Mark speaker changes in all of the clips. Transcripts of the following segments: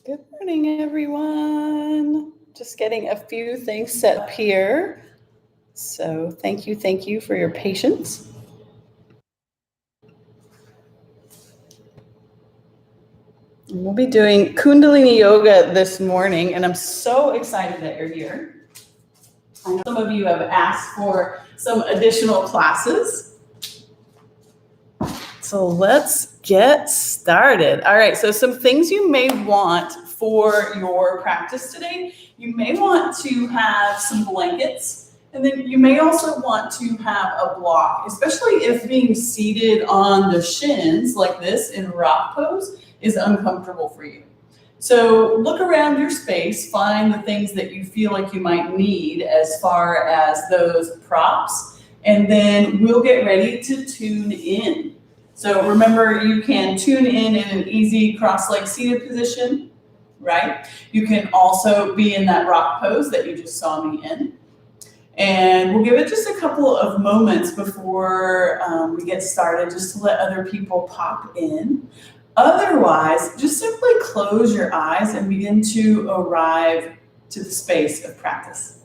Speaker 1: Good morning, everyone. Just getting a few things set up here. So thank you for your patience. And we'll be doing Kundalini yoga this morning, and I'm so excited that you're here. I know some of you have asked for some additional classes. So let's get started. All right, so some things you may want for your practice today. You may want to have some blankets, and then you may also want to have a block, especially if being seated on the shins like this in rock pose is uncomfortable for you. So look around your space, find the things that you feel like you might need as far as those props, and then we'll get ready to tune in. So remember, you can tune in an easy cross-leg seated position, right? You can also be in that rock pose that you just saw me in. And we'll give it just a couple of moments before we get started, just to let other people pop in. Otherwise, just simply close your eyes and begin to arrive to the space of practice.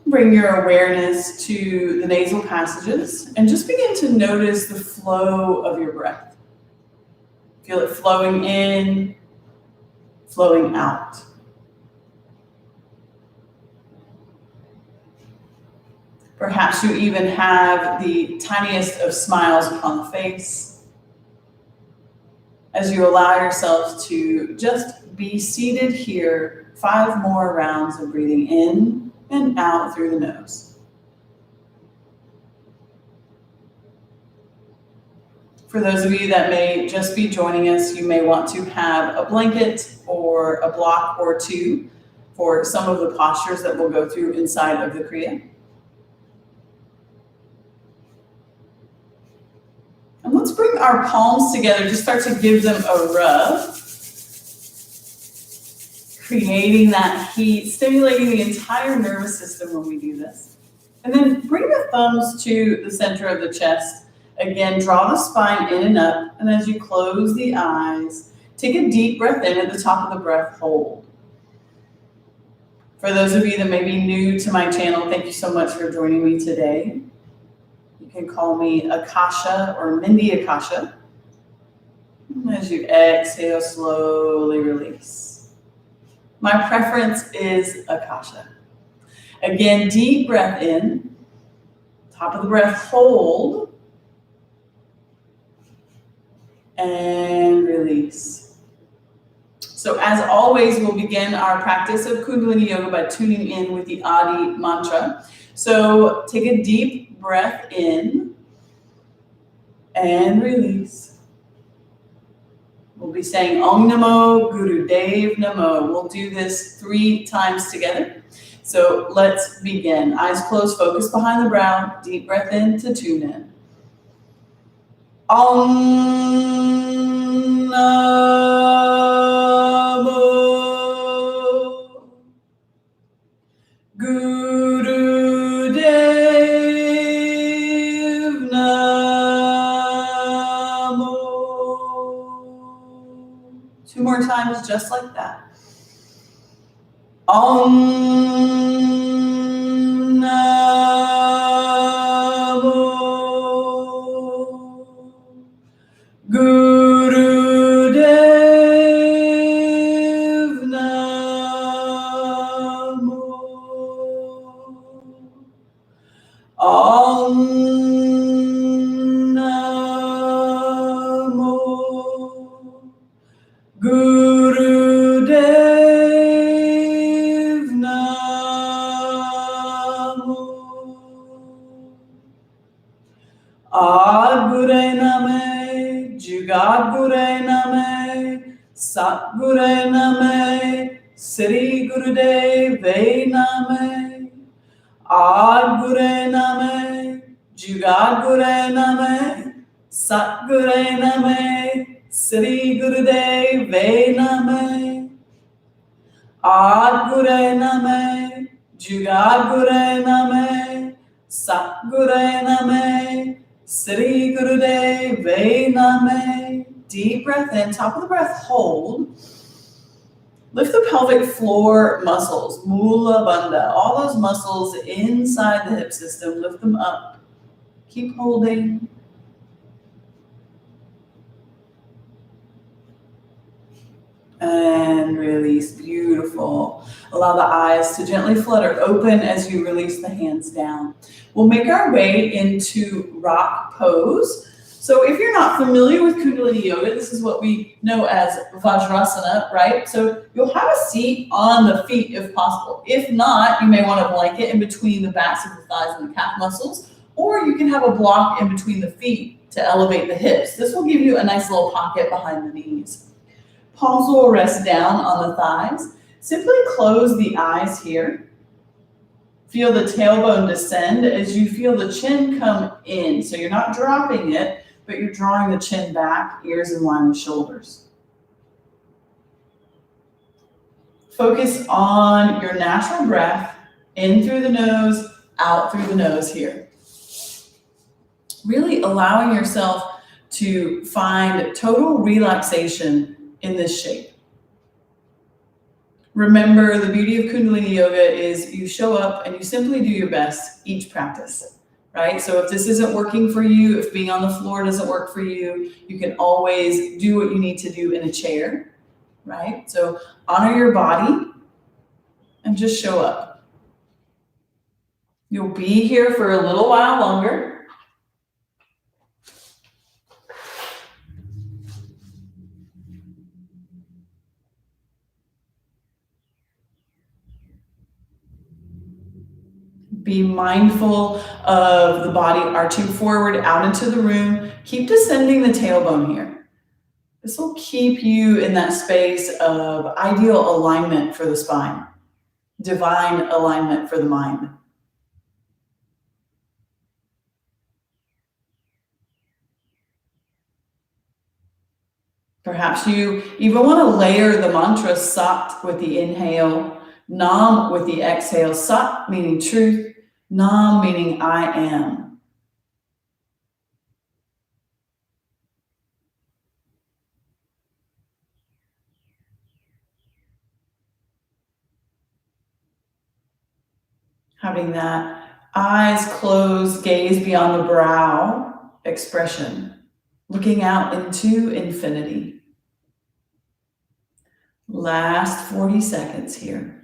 Speaker 1: Bring your awareness to the nasal passages and just begin to notice the flow of your breath. Feel it flowing in, flowing out. Perhaps you even have the tiniest of smiles upon the face as you allow yourself to just be seated here 5 more rounds of breathing in and out through the nose. For those of you that may just be joining us, you may want to have a blanket or a block or two for some of the postures that we'll go through inside of the Kriya. And let's bring our palms together, just start to give them a rub. Creating that heat, stimulating the entire nervous system when we do this. And then bring the thumbs to the center of the chest. Again, draw the spine in and up. And as you close the eyes, take a deep breath in. At the top of the breath, hold. For those of you that may be new to my channel, thank you so much for joining me today. You can call me Akasha or Mindy Akasha. As you exhale, slowly release. My preference is Akasha. Again, deep breath in. Top of the breath, hold. And release. So as always, we'll begin our practice of Kundalini Yoga by tuning in with the Adi mantra. So take a deep breath in and release. We'll be saying Om Namo Guru Dev Namo. We'll do this 3 times together. So let's begin. Eyes closed, focus behind the brow. Deep breath in to tune in. Om Namo Guru Dev Namo. 2 more times, just like that. Om Namo Guru Dev Namo. Om Namo Guru Dev Namo. Ad Gure Name, Jugat Gure Name, Sat Gure Name, Sri Gurudev Name. Ad Gure Name, Jugat Gure Name, Sat Gure Name, Sri Gurudev Name. Ad Gure Name, Jugat Gure Name, Satguru Name, Sri Gurudev Name. Deep breath in, top of the breath, hold. Lift the pelvic floor muscles, Mula Bandha, all those muscles inside the hip system, lift them up. Keep holding. And release, beautiful. Allow the eyes to gently flutter open as you release the hands down. We'll make our way into rock pose. So if you're not familiar with Kundalini Yoga, this is what we know as Vajrasana, right? So you'll have a seat on the feet if possible. If not, you may want a blanket in between the backs of the thighs and the calf muscles, or you can have a block in between the feet to elevate the hips. This will give you a nice little pocket behind the knees. Palms will rest down on the thighs. Simply close the eyes here. Feel the tailbone descend as you feel the chin come in. So you're not dropping it, but you're drawing the chin back, ears in line with shoulders. Focus on your natural breath, in through the nose, out through the nose here. Really allowing yourself to find total relaxation in this shape. Remember, the beauty of Kundalini Yoga is you show up and you simply do your best each practice, right? So if this isn't working for you, if being on the floor doesn't work for you, you can always do what you need to do in a chair, right? So honor your body and just show up. You'll be here for a little while longer. Be mindful of the body arching forward out into the room. Keep descending the tailbone here. This will keep you in that space of ideal alignment for the spine, divine alignment for the mind. Perhaps you even want to layer the mantra Sat with the inhale, Nam with the exhale. Sat meaning truth, Nam meaning I am. Having that eyes closed, gaze beyond the brow expression, looking out into infinity. Last 40 seconds here.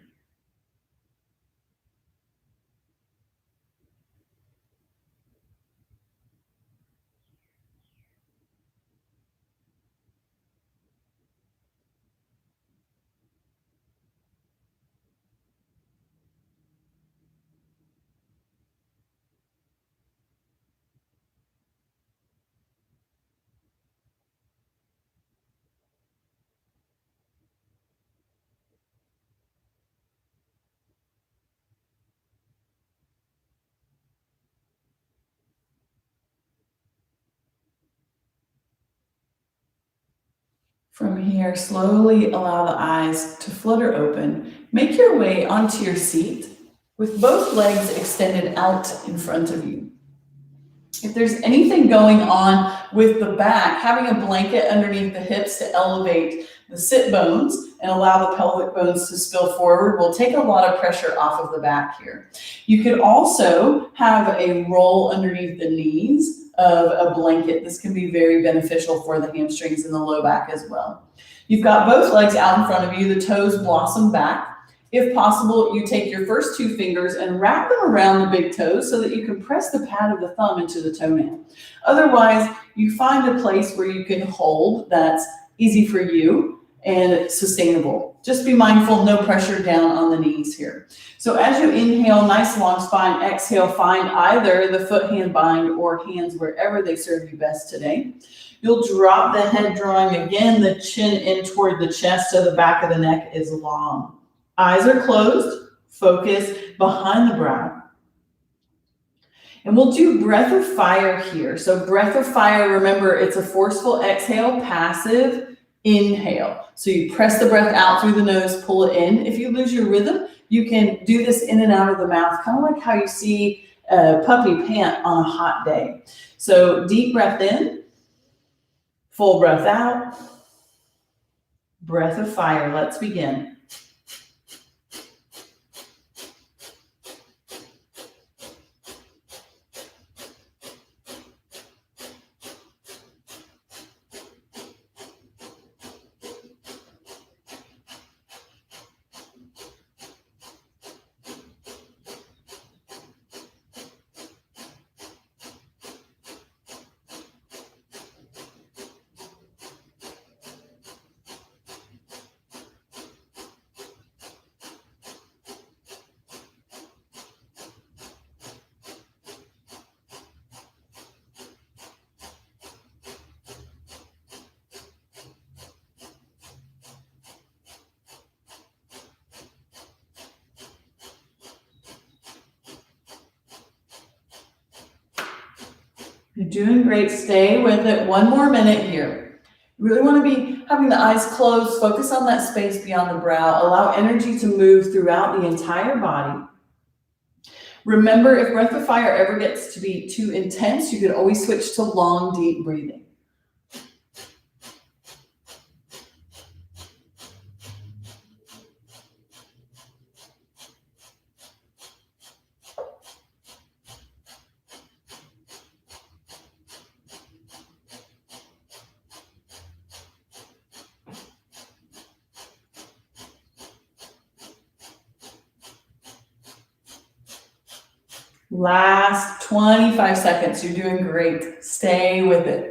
Speaker 1: From here, slowly allow the eyes to flutter open. Make your way onto your seat with both legs extended out in front of you. If there's anything going on with the back, having a blanket underneath the hips to elevate the sit bones and allow the pelvic bones to spill forward will take a lot of pressure off of the back here. You could also have a roll underneath the knees of a blanket. This can be very beneficial for the hamstrings and the low back as well. You've got both legs out in front of you, the toes blossom back. If possible, you take your first two fingers and wrap them around the big toes so that you can press the pad of the thumb into the toenail. Otherwise, you find a place where you can hold that's easy for you and sustainable. Just be mindful, no pressure down on the knees here. So as you inhale, nice long spine, exhale, find either the foot hand bind or hands wherever they serve you best today. You'll drop the head, drawing again the chin in toward the chest so the back of the neck is long. Eyes are closed, focus behind the brow. And we'll do breath of fire here. So breath of fire, remember, it's a forceful exhale, passive inhale. So you press the breath out through the nose, pull it in. If you lose your rhythm, you can do this in and out of the mouth, kind of like how you see puppy pant on a hot day. So deep breath in, full breath out, breath of fire. Let's begin. You're doing great. Stay with it. One more minute here. You really want to be having the eyes closed. Focus on that space beyond the brow. Allow energy to move throughout the entire body. Remember, if breath of fire ever gets to be too intense, you could always switch to long, deep breathing. Last 25 seconds. You're doing great. Stay with it.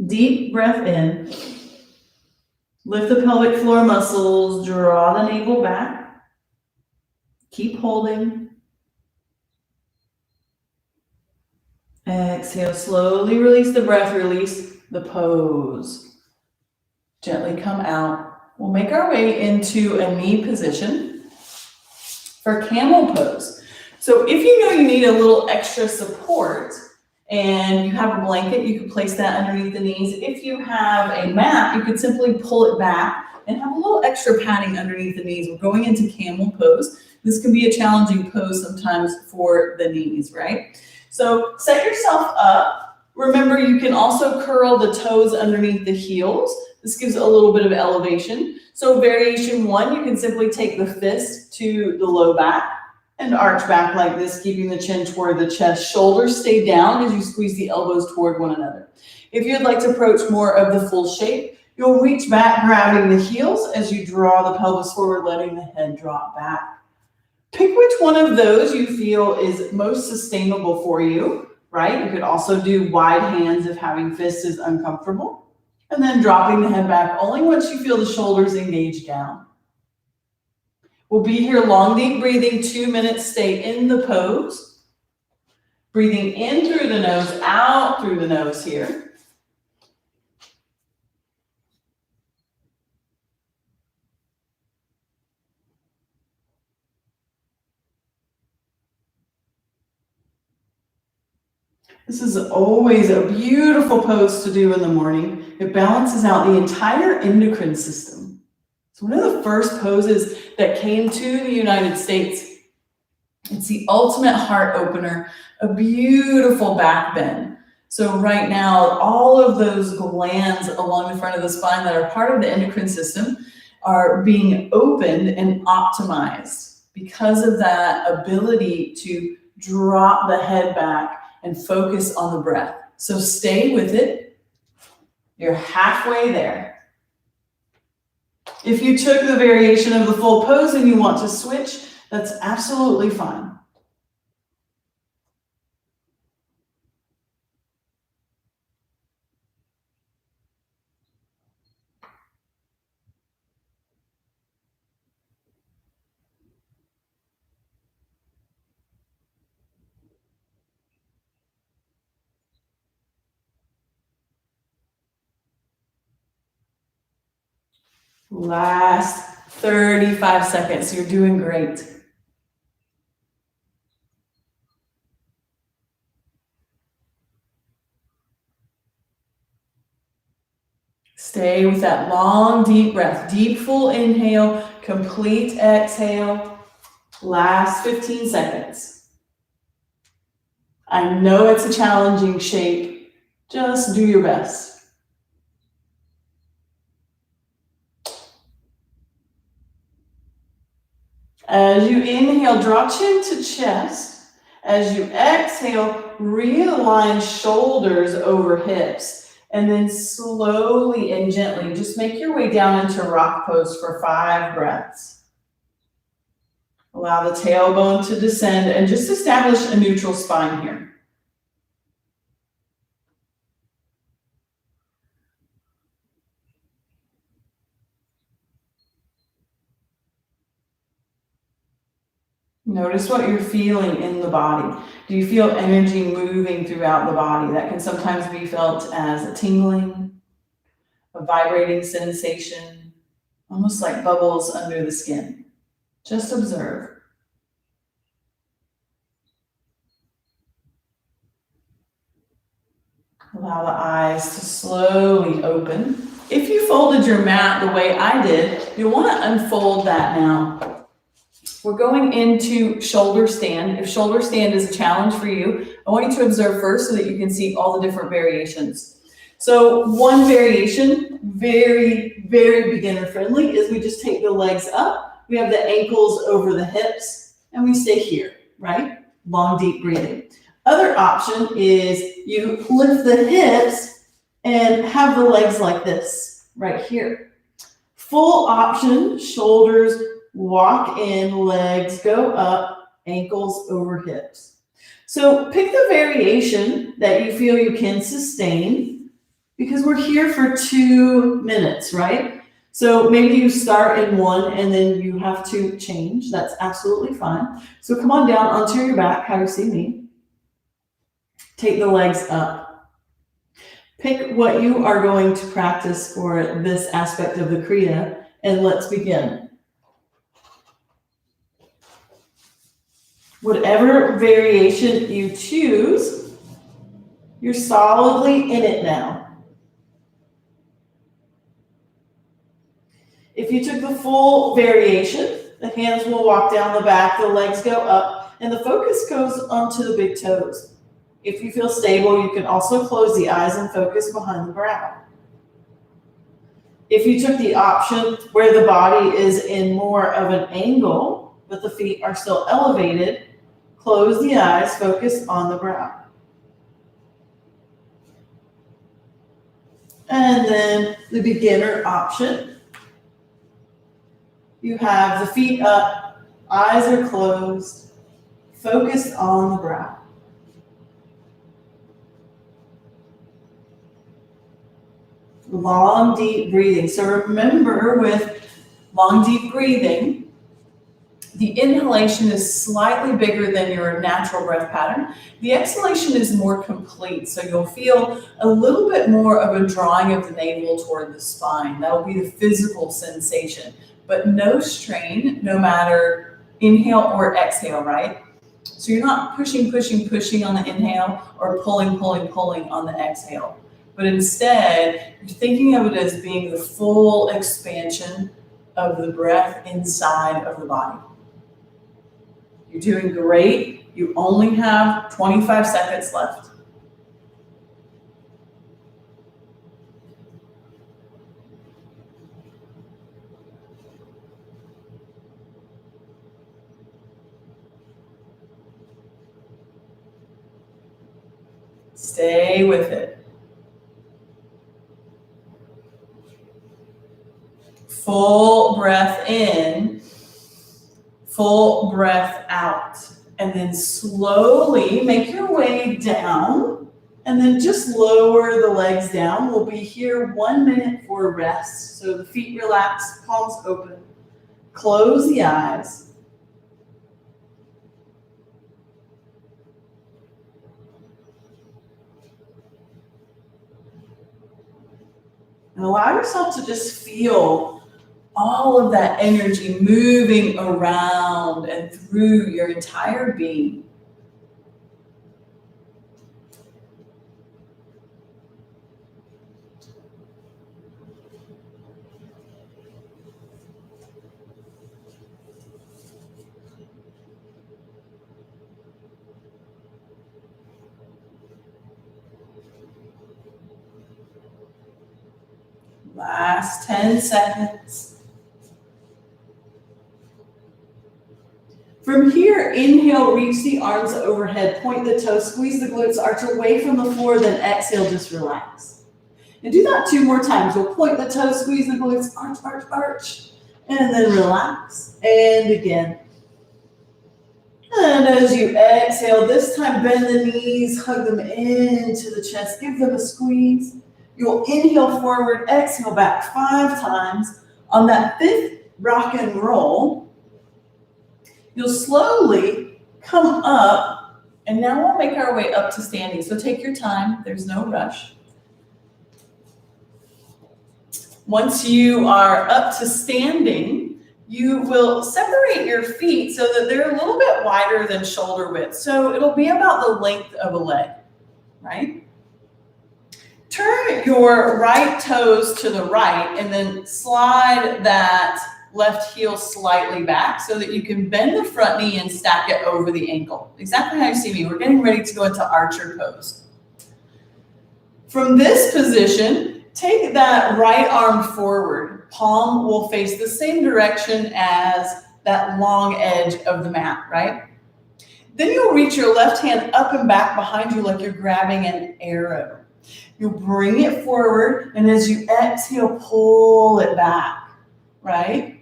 Speaker 1: Deep breath in. Lift the pelvic floor muscles. Draw the navel back. Keep holding. Exhale. Slowly release the breath. Release the pose. Gently come out. We'll make our way into a knee position for Camel Pose. So if you know you need a little extra support, and you have a blanket, you could place that underneath the knees. If you have a mat, you could simply pull it back and have a little extra padding underneath the knees. We're going into Camel Pose. This can be a challenging pose sometimes for the knees, right? So set yourself up. Remember, you can also curl the toes underneath the heels. This gives a little bit of elevation. So variation one, you can simply take the fist to the low back and arch back like this, keeping the chin toward the chest. Shoulders stay down as you squeeze the elbows toward one another. If you'd like to approach more of the full shape, you'll reach back, grabbing the heels as you draw the pelvis forward, letting the head drop back. Pick which one of those you feel is most sustainable for you, right? You could also do wide hands if having fists is uncomfortable. And then dropping the head back only once you feel the shoulders engage down. We'll be here long, deep breathing, 2 minutes. Stay in the pose. Breathing in through the nose, out through the nose here. This is always a beautiful pose to do in the morning. It balances out the entire endocrine system. It's one of the first poses that came to the United States. It's the ultimate heart opener, a beautiful back bend. So right now, all of those glands along the front of the spine that are part of the endocrine system are being opened and optimized because of that ability to drop the head back and focus on the breath. So stay with it. You're halfway there. If you took the variation of the full pose and you want to switch, that's absolutely fine. Last 35 seconds. You're doing great. Stay with that long, deep breath. Deep, full inhale, complete exhale. Last 15 seconds. I know it's a challenging shape. Just do your best. As you inhale, draw chin to chest. As you exhale, realign shoulders over hips. And then slowly and gently, just make your way down into rock pose for 5 breaths. Allow the tailbone to descend and just establish a neutral spine here. Notice what you're feeling in the body. Do you feel energy moving throughout the body? That can sometimes be felt as a tingling, a vibrating sensation, almost like bubbles under the skin. Just observe. Allow the eyes to slowly open. If you folded your mat the way I did, you'll want to unfold that now. We're going into shoulder stand. If shoulder stand is a challenge for you, I want you to observe first so that you can see all the different variations. So one variation, very, very beginner friendly, is we just take the legs up. We have the ankles over the hips and we stay here, right? Long, deep breathing. Other option is you lift the hips and have the legs like this, right here. Full option, shoulders walk in, legs go up, ankles over hips. So pick the variation that you feel you can sustain because we're here for 2 minutes, right? So maybe you start in one and then you have to change. That's absolutely fine. So come on down onto your back, how you see me. Take the legs up. Pick what you are going to practice for this aspect of the Kriya and let's begin. Whatever variation you choose, you're solidly in it now. If you took the full variation, the hands will walk down the back, the legs go up, and the focus goes onto the big toes. If you feel stable, you can also close the eyes and focus behind the brow. If you took the option where the body is in more of an angle, but the feet are still elevated, close the eyes, focus on the brow. And then the beginner option. You have the feet up, eyes are closed, focus on the brow. Long, deep breathing. So remember with long, deep breathing, the inhalation is slightly bigger than your natural breath pattern. The exhalation is more complete, so you'll feel a little bit more of a drawing of the navel toward the spine. That'll be the physical sensation, but no strain, no matter inhale or exhale, right? So you're not pushing, pushing, pushing on the inhale or pulling, pulling, pulling on the exhale. But instead, you're thinking of it as being the full expansion of the breath inside of the body. You're doing great. You only have 25 seconds left. Stay with it. Full breath in, full breath out. And then slowly make your way down and then just lower the legs down. We'll be here 1 minute for rest. So the feet relax, palms open. Close the eyes. And allow yourself to just feel all of that energy moving around and through your entire being. Last 10 seconds. From here, inhale, reach the arms overhead, point the toes, squeeze the glutes, arch away from the floor, then exhale, just relax. And do that 2 more times. We'll point the toes, squeeze the glutes, arch, arch, arch, and then relax. And again. And as you exhale, this time bend the knees, hug them into the chest, give them a squeeze. You'll inhale forward, exhale back 5 times. On that 5th rock and roll, you'll slowly come up, and now we'll make our way up to standing. So take your time, there's no rush. Once you are up to standing, you will separate your feet so that they're a little bit wider than shoulder width. So it'll be about the length of a leg, right? Turn your right toes to the right and then slide that left heel slightly back so that you can bend the front knee and stack it over the ankle. Exactly how you see me. We're getting ready to go into archer pose. From this position, take that right arm forward. Palm will face the same direction as that long edge of the mat, right? Then you'll reach your left hand up and back behind you like you're grabbing an arrow. You'll bring it forward, and as you exhale, pull it back, right?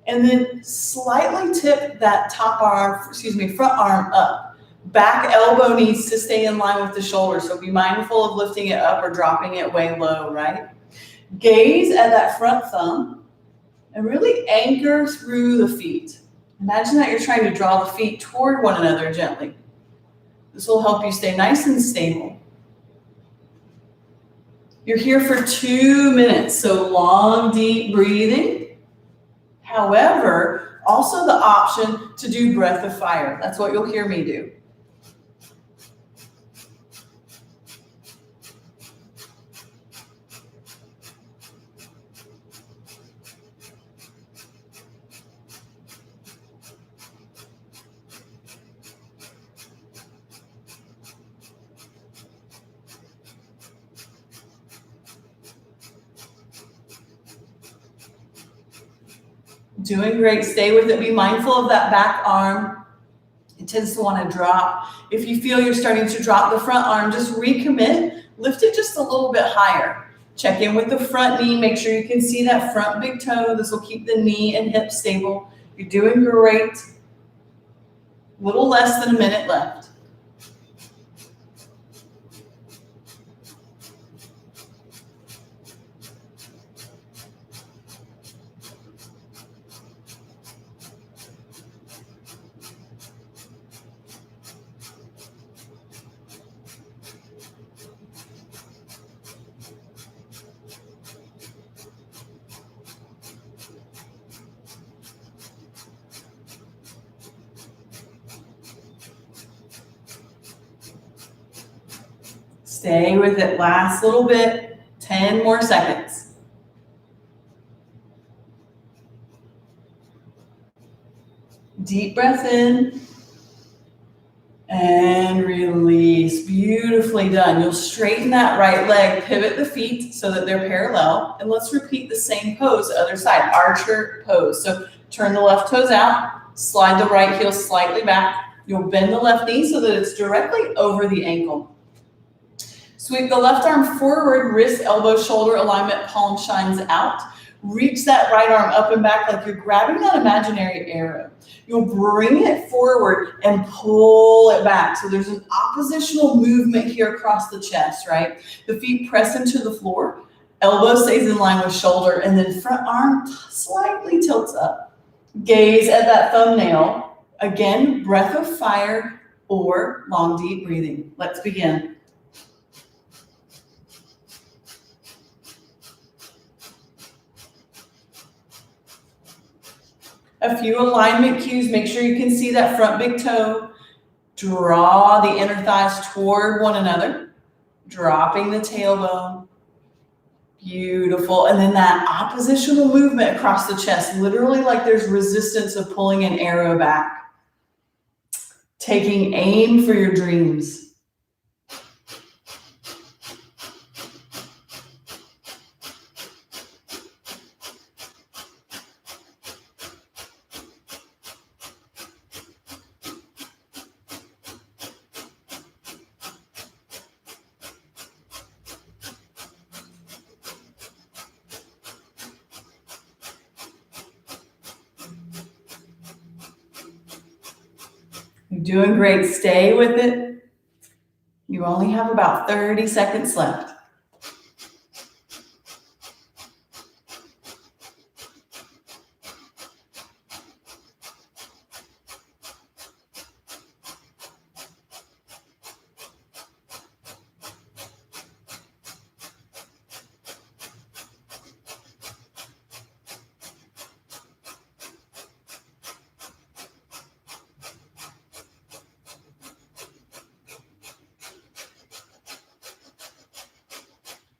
Speaker 1: And then slightly tip that front arm up. Back elbow needs to stay in line with the shoulder, so be mindful of lifting it up or dropping it way low, right? Gaze at that front thumb and really anchor through the feet. Imagine that you're trying to draw the feet toward one another gently. This will help you stay nice and stable. You're here for 2 minutes, so long, deep breathing. However, also the option to do breath of fire. That's what you'll hear me do. Doing great. Stay with it. Be mindful of that back arm. It tends to want to drop. If you feel you're starting to drop the front arm, just recommit. Lift it just a little bit higher. Check in with the front knee. Make sure you can see that front big toe. This will keep the knee and hip stable. You're doing great. A little less than a minute left. Stay with it. Last little bit. 10 more seconds. Deep breath in. And release. Beautifully done. You'll straighten that right leg. Pivot the feet so that they're parallel. And let's repeat the same pose, the other side. Archer pose. So turn the left toes out. Slide the right heel slightly back. You'll bend the left knee so that it's directly over the ankle. Sweep the left arm forward, wrist, elbow, shoulder alignment, palm shines out. Reach that right arm up and back like you're grabbing that imaginary arrow. You'll bring it forward and pull it back. So there's an oppositional movement here across the chest, right? The feet press into the floor, elbow stays in line with shoulder, and then front arm slightly tilts up. Gaze at that thumbnail. Again, breath of fire or long, deep breathing. Let's begin. A few alignment cues. Make sure you can see that front big toe. Draw the inner thighs toward one another, dropping the tailbone. Beautiful. And then that oppositional movement across the chest, literally like there's resistance of pulling an arrow back. Taking aim for your dreams. You're doing great. Stay with it. You only have about 30 seconds left.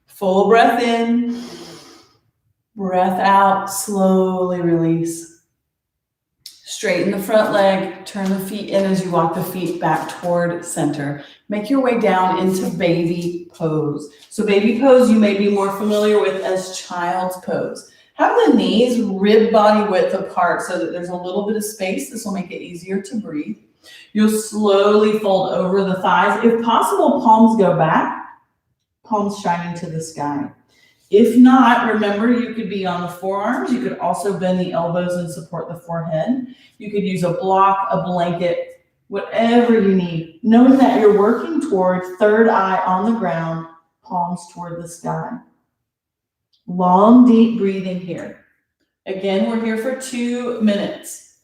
Speaker 1: Full breath in, breath out, slowly release. Straighten the front leg, turn the feet in as you walk the feet back toward center. Make your way down into baby pose. So baby pose you may be more familiar with as child's pose. Have the knees rib body width apart so that there's a little bit of space. This will make it easier to breathe. You'll slowly fold over the thighs. If possible, palms go back. Palms shining to the sky. If not, remember you could be on the forearms. You could also bend the elbows and support the forehead. You could use a block, a blanket, whatever you need. Knowing that you're working toward third eye on the ground, palms toward the sky. Long, deep breathing here. Again, we're here for 2 minutes.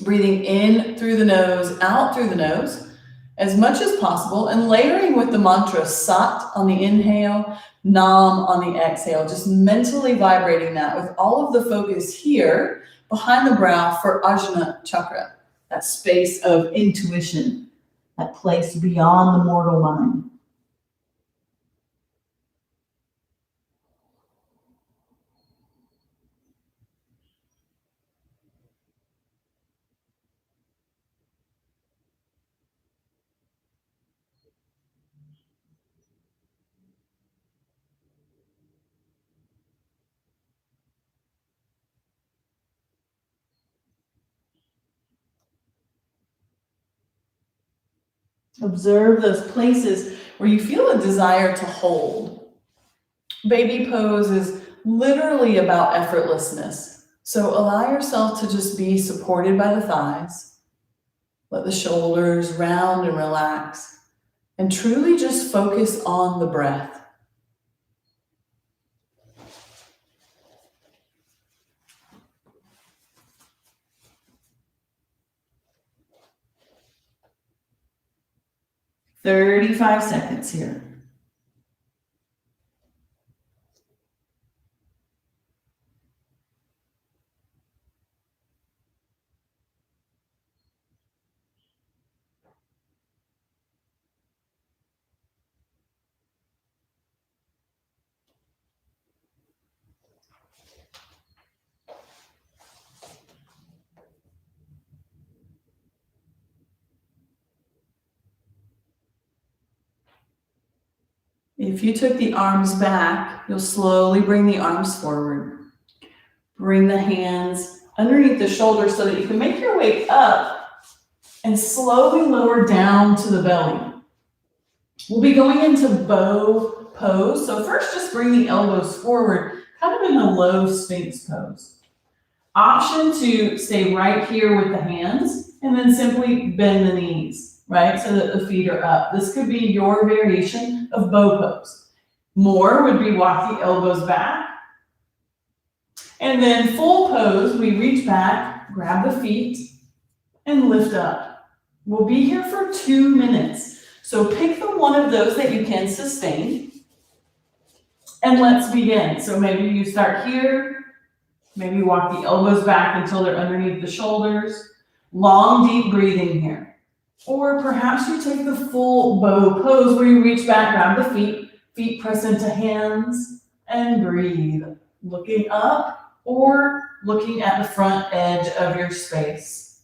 Speaker 1: Breathing in through the nose, out through the nose, as much as possible, and layering with the mantra Sat on the inhale, Nam on the exhale, just mentally vibrating that with all of the focus here behind the brow for Ajna chakra, that space of intuition, that place beyond the mortal mind. Observe those places where you feel a desire to hold. Baby pose is literally about effortlessness. So allow yourself to just be supported by the thighs. Let the shoulders round and relax. And truly just focus on the breath. "35 seconds here. If you took the arms back, you'll slowly bring the arms forward. Bring the hands underneath the shoulders so that you can make your way up and slowly lower down to the belly. We'll be going into bow pose. So first, just bring the elbows forward, kind of in a low sphinx pose. Option to stay right here with the hands and then simply bend the knees, right? So that the feet are up. This could be your variation of bow pose. More would be walk the elbows back. And then full pose, we reach back, grab the feet, and lift up. We'll be here for 2 minutes. So pick the one of those that you can sustain. And let's begin. So maybe you start here, Maybe walk the elbows back until they're underneath the shoulders. Long, deep breathing here. Or perhaps you take the full bow pose where you reach back, grab the feet press into hands, and breathe. Looking up or looking at the front edge of your space.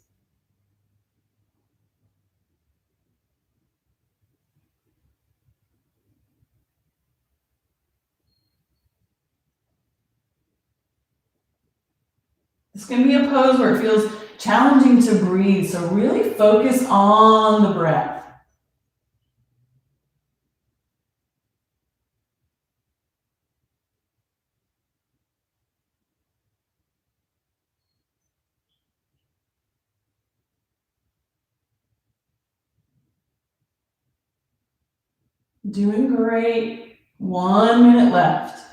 Speaker 1: This can be a pose where it feels challenging to breathe, so really focus on the breath. Doing great. 1 minute left.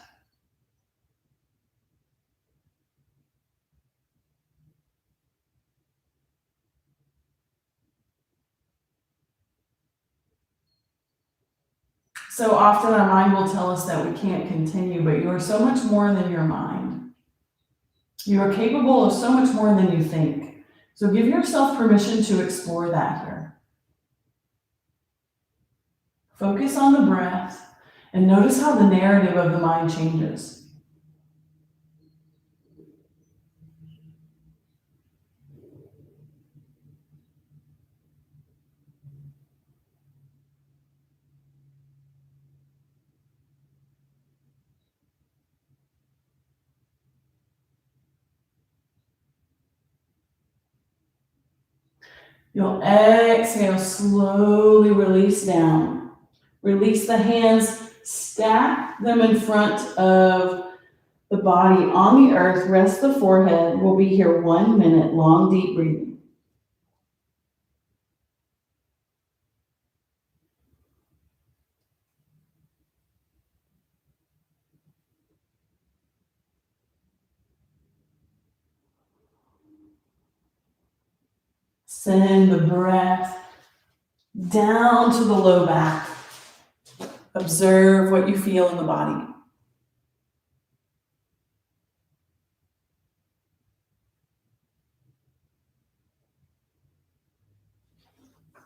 Speaker 1: So often our mind will tell us that we can't continue, but you are so much more than your mind. You are capable of so much more than you think. So give yourself permission to explore that here. Focus on the breath and notice how the narrative of the mind changes. You'll exhale, slowly release down. Release the hands, stack them in front of the body on the earth, rest the forehead. We'll be here 1 minute, long, deep breathing. Send the breath down to the low back. Observe what you feel in the body.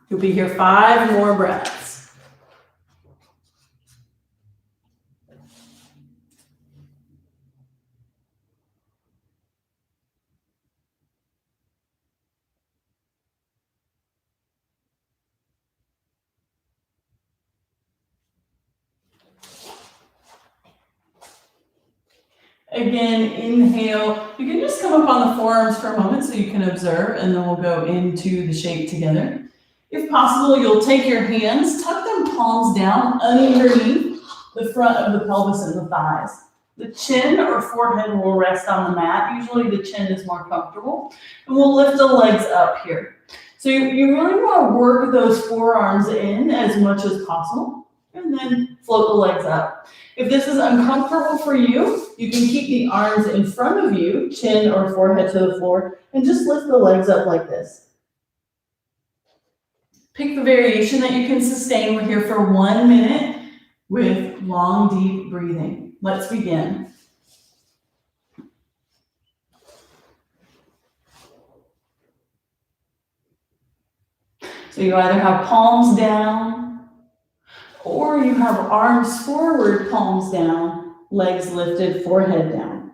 Speaker 1: You'll be here 5 more breaths. Again, inhale. You can just come up on the forearms for a moment so you can observe, and then we'll go into the shape together. If possible, you'll take your hands, tuck them palms down underneath the front of the pelvis and the thighs. The chin or forehead will rest on the mat. Usually the chin is more comfortable. And we'll lift the legs up here. So you really want to work those forearms in as much as possible, and then float the legs up. If this is uncomfortable for you, you can keep the arms in front of you, chin or forehead to the floor, and just lift the legs up like this. Pick the variation that you can sustain. We're here for 1 minute with long, deep breathing. Let's begin. So you either have palms down, or you have arms forward, palms down, legs lifted, forehead down.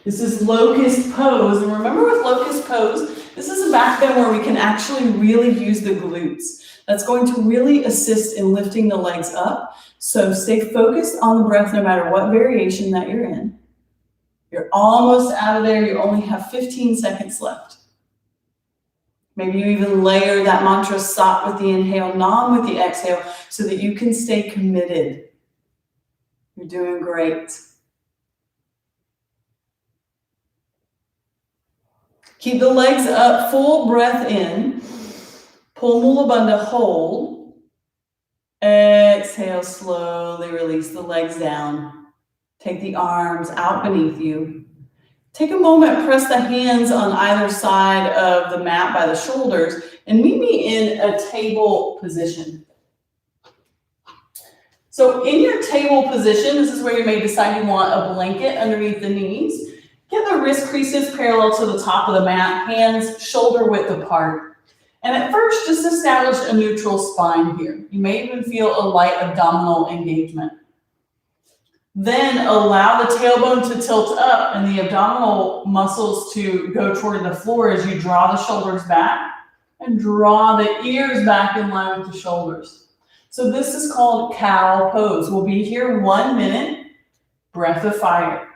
Speaker 1: This is Locust Pose. And remember with Locust Pose, this is a back bend where we can actually really use the glutes. That's going to really assist in lifting the legs up. So stay focused on the breath no matter what variation that you're in. You're almost out of there. You only have 15 seconds left. Maybe you even layer that mantra Sat with the inhale, Nam with the exhale, so that you can stay committed. You're doing great. Keep the legs up, full breath in. Pull Mula Bandha, hold. Exhale, slowly release the legs down. Take the arms out beneath you. Take a moment, press the hands on either side of the mat by the shoulders, and meet me in a table position. So in your table position, this is where you may decide you want a blanket underneath the knees. Get the wrist creases parallel to the top of the mat, hands shoulder width apart. And at first, just establish a neutral spine here. You may even feel a light abdominal engagement. Then allow the tailbone to tilt up and the abdominal muscles to go toward the floor as you draw the shoulders back and draw the ears back in line with the shoulders. So this is called Cow Pose. We'll be here 1 minute, breath of fire.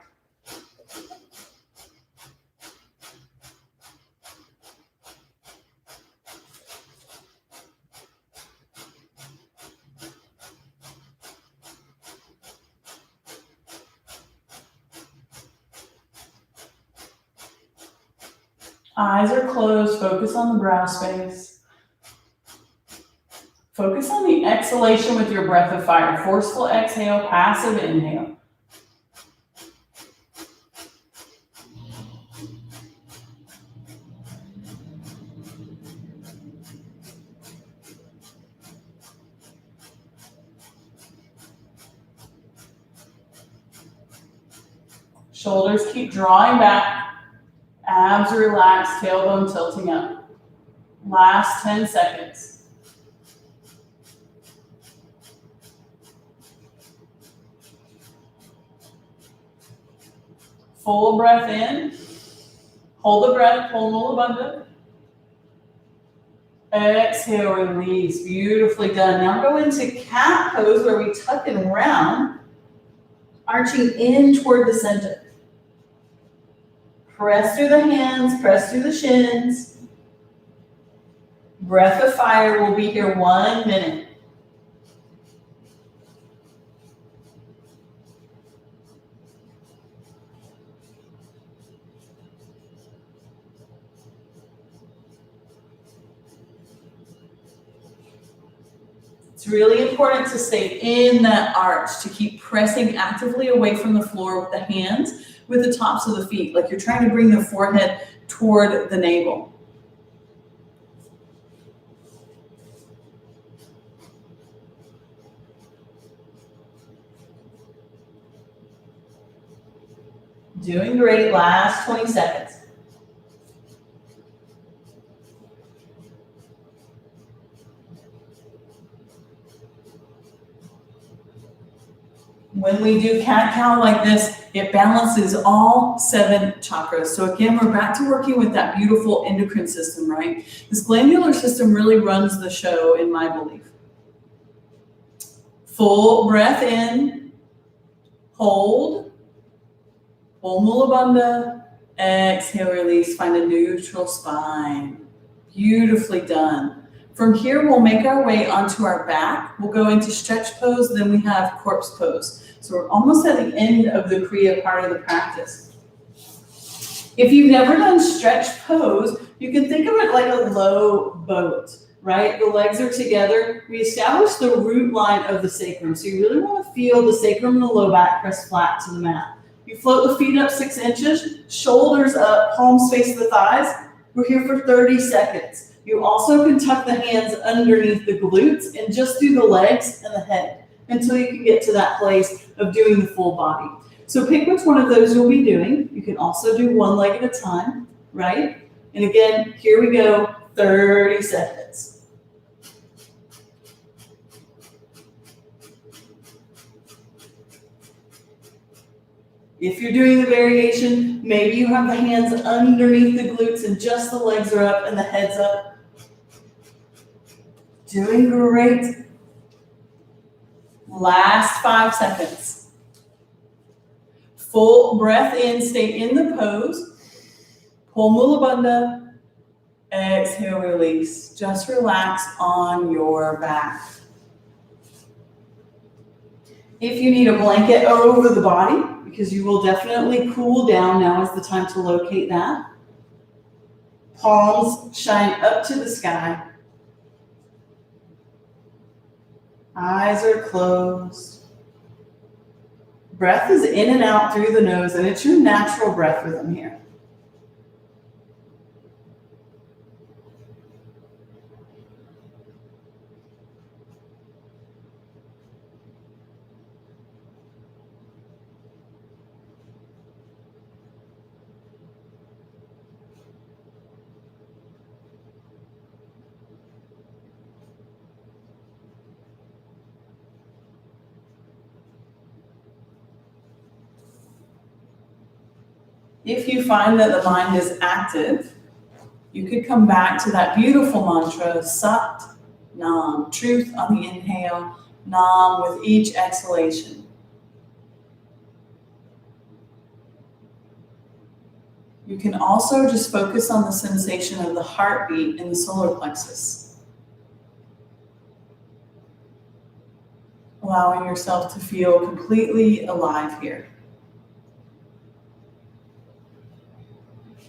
Speaker 1: Eyes are closed, focus on the brow space. Focus on the exhalation with your breath of fire. Forceful exhale, passive inhale. Shoulders keep drawing back. Abs relaxed, tailbone tilting up. Last 10 seconds. Full breath in. Hold the breath, pull Mula Bandha. Exhale, release. Beautifully done. Now go into cat pose where we tuck and round, arching in toward the center. Press through the hands, press through the shins. Breath of fire will be here 1 minute. It's really important to stay in that arch, to keep pressing actively away from the floor with the hands, with the tops of the feet, like you're trying to bring the forehead toward the navel. Doing great. Last 20 seconds. When we do cat-cow like this, it balances all 7 chakras. So again, we're back to working with that beautiful endocrine system, right? This glandular system really runs the show, in my belief. Full breath in, hold, pull Mula Bandha, exhale, release, find a neutral spine. Beautifully done. From here, we'll make our way onto our back. We'll go into stretch pose, then we have corpse pose. So we're almost at the end of the Kriya part of the practice. If you've never done stretch pose, you can think of it like a low boat, right? The legs are together. We establish the root line of the sacrum. So you really want to feel the sacrum and the low back press flat to the mat. You float the feet up 6 inches, shoulders up, palms face the thighs. We're here for 30 seconds. You also can tuck the hands underneath the glutes and just do the legs and the head until you can get to that place of doing the full body. So pick which one of those you'll be doing. You can also do one leg at a time, right? And again, here we go, 30 seconds. If you're doing the variation, maybe you have the hands underneath the glutes and just the legs are up and the head's up. Doing great. Last 5 seconds. Full breath in, stay in the pose. Pull Mula Bandha. Exhale, release. Just relax on your back. If you need a blanket over the body, because you will definitely cool down, now is the time to locate that. Palms shine up to the sky. Eyes are closed. Breath is in and out through the nose, and it's your natural breath rhythm here. If you find that the mind is active, you could come back to that beautiful mantra, Sat Nam, truth on the inhale, Nam with each exhalation. You can also just focus on the sensation of the heartbeat in the solar plexus, allowing yourself to feel completely alive here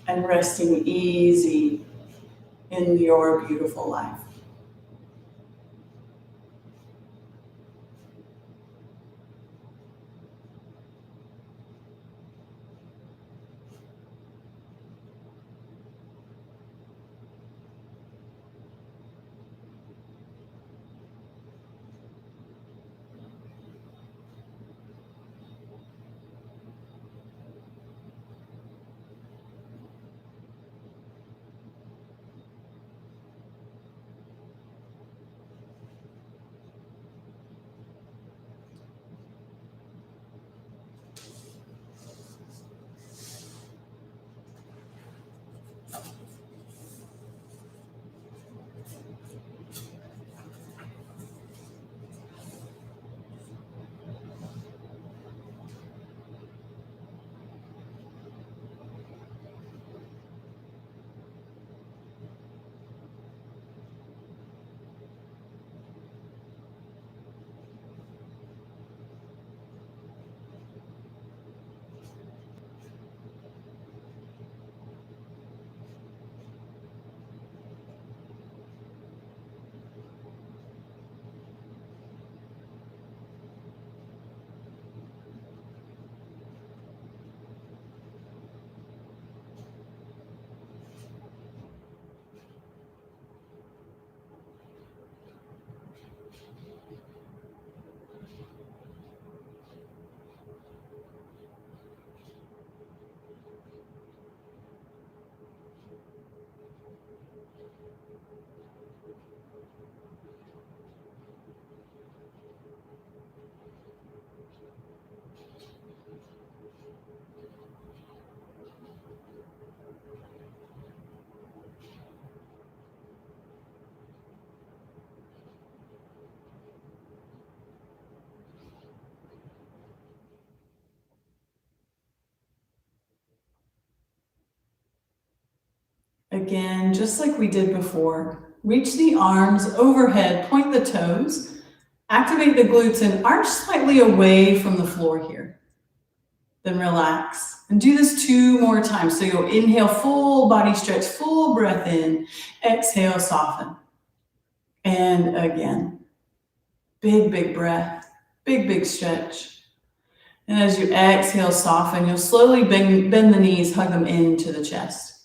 Speaker 1: and resting easy in your beautiful life. Again, just like we did before, reach the arms overhead, point the toes, activate the glutes and arch slightly away from the floor here. Then relax and do this 2 more times. So you'll inhale, full body stretch, full breath in, exhale, soften. And again, big, big breath, big, big stretch. And as you exhale, soften, you'll slowly bend the knees, hug them into the chest.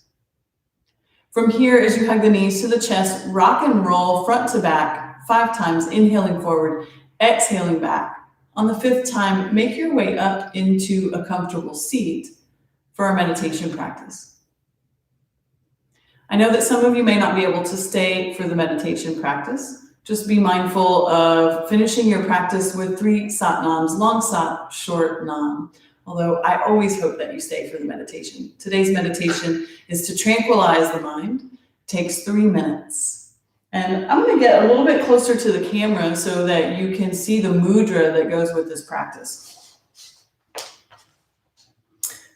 Speaker 1: From here, as you hug the knees to the chest, rock and roll front to back 5 times, inhaling forward, exhaling back. On the 5th time, make your way up into a comfortable seat for our meditation practice. I know that some of you may not be able to stay for the meditation practice. Just be mindful of finishing your practice with 3 Sat Nams, long Sat, short Nam. Although I always hope that you stay for the meditation. Today's meditation is to tranquilize the mind. It takes 3 minutes. And I'm going to get a little bit closer to the camera so that you can see the mudra that goes with this practice.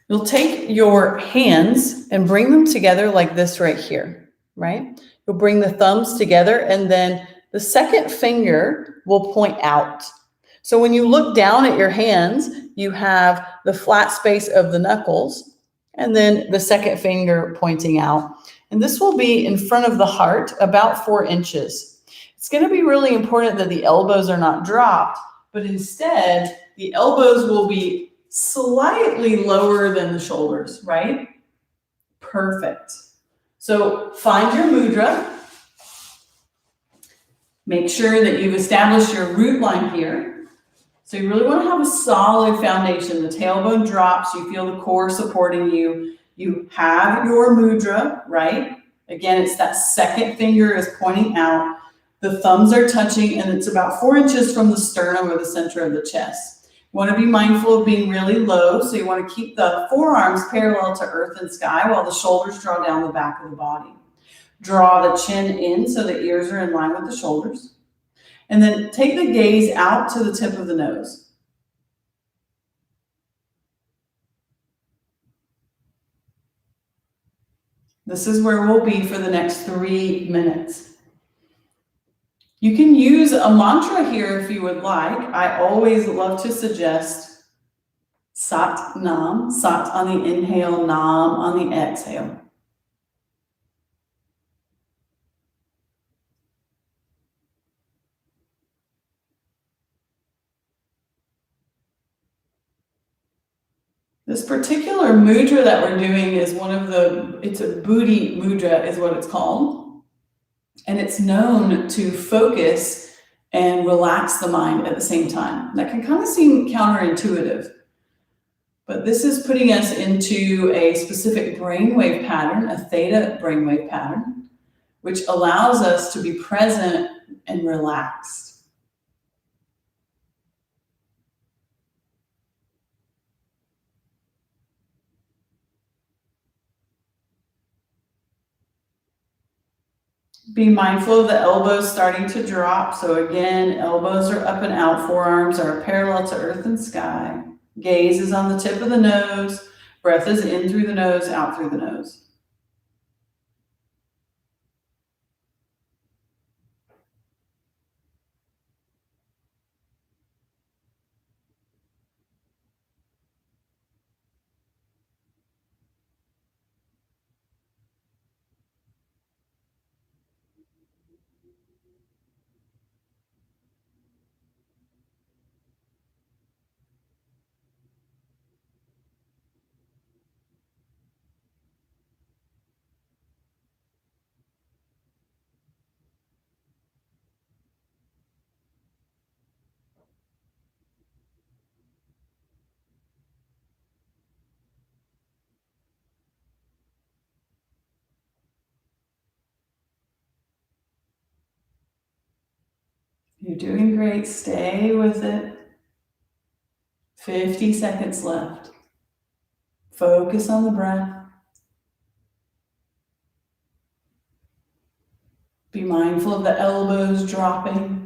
Speaker 1: You'll take your hands and bring them together like this right here, right? You'll bring the thumbs together and then the second finger will point out. So when you look down at your hands, you have the flat space of the knuckles and then the second finger pointing out. And this will be in front of the heart, about 4 inches. It's going to be really important that the elbows are not dropped, but instead the elbows will be slightly lower than the shoulders, right? Perfect. So find your mudra. Make sure that you've established your root line here. So you really want to have a solid foundation. The tailbone drops. You feel the core supporting you. You have your mudra, right? Again, it's that second finger is pointing out. The thumbs are touching, and it's about 4 inches from the sternum or the center of the chest. You want to be mindful of being really low, so you want to keep the forearms parallel to earth and sky while the shoulders draw down the back of the body. Draw the chin in so the ears are in line with the shoulders. And then take the gaze out to the tip of the nose. This is where we'll be for the next 3 minutes. You can use a mantra here if you would like. I always love to suggest Sat Nam, Sat on the inhale, Nam on the exhale. This particular mudra that we're doing is it's a Buddhi mudra is what it's called. And it's known to focus and relax the mind at the same time. That can kind of seem counterintuitive, but this is putting us into a specific brainwave pattern, a theta brainwave pattern, which allows us to be present and relaxed. Be mindful of the elbows starting to drop. So again, elbows are up and out, forearms are parallel to earth and sky. Gaze is on the tip of the nose. Breath is in through the nose, out through the nose. You're doing great. Stay with it. 50 seconds left. Focus on the breath. Be mindful of the elbows dropping.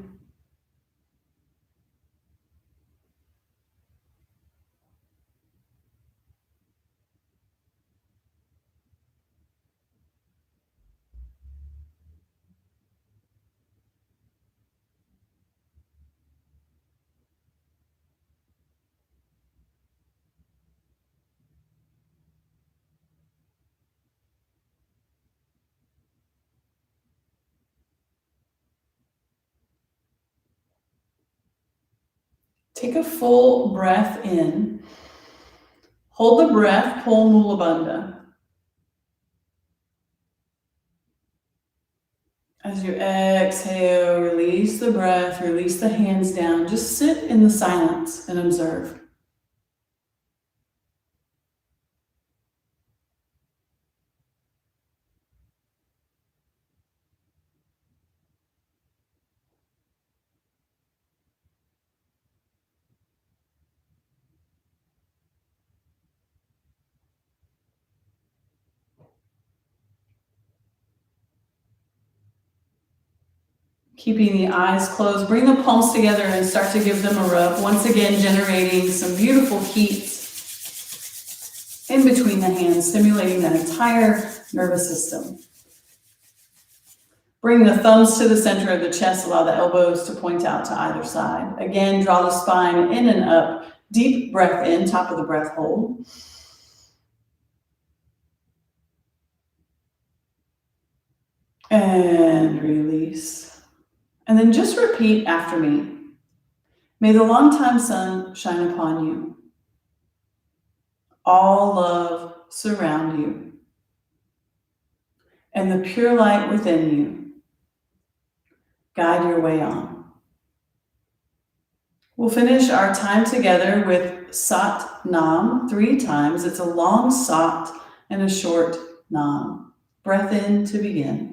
Speaker 1: Take a full breath in. Hold the breath, pull Mula Bandha. As you exhale, release the breath, release the hands down. Just sit in the silence and observe. Keeping the eyes closed, bring the palms together and start to give them a rub. Once again, generating some beautiful heat in between the hands, stimulating that entire nervous system. Bring the thumbs to the center of the chest, allow the elbows to point out to either side. Again, draw the spine in and up. Deep breath in, top of the breath hold. And release. And then just repeat after me. May the longtime sun shine upon you. All love surround you. And the pure light within you guide your way on. We'll finish our time together with Sat Nam 3 times. It's a long Sat and a short Nam. Breath in to begin.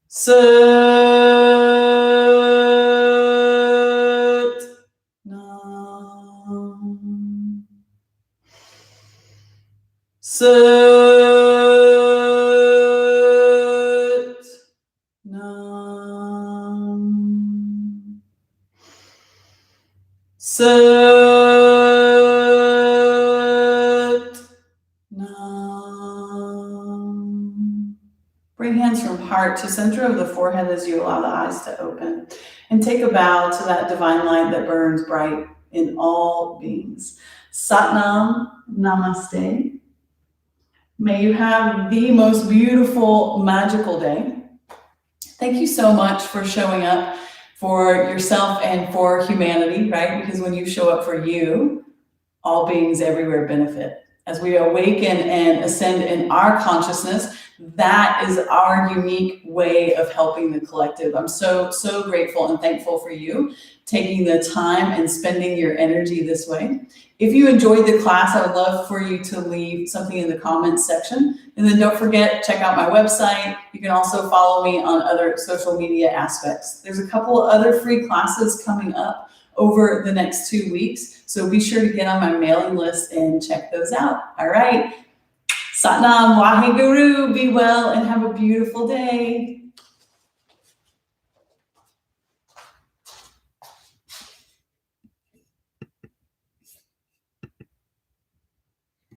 Speaker 1: Sat Nam. Nam. Bring hands from heart to center of the forehead as you allow the eyes to open. And take a bow to that divine light that burns bright in all beings. Satnam, namaste. May you have the most beautiful, magical day. Thank you so much for showing up for yourself and for humanity, right? Because when you show up for you, all beings everywhere benefit. As we awaken and ascend in our consciousness, that is our unique way of helping the collective. I'm so, so grateful and thankful for you taking the time and spending your energy this way. If you enjoyed the class, I would love for you to leave something in the comments section. And then don't forget, check out my website. You can also follow me on other social media aspects. There's a couple of other free classes coming up over the next 2 weeks. So be sure to get on my mailing list and check those out. All right. Satnam, Waheguru, be well and have a beautiful day.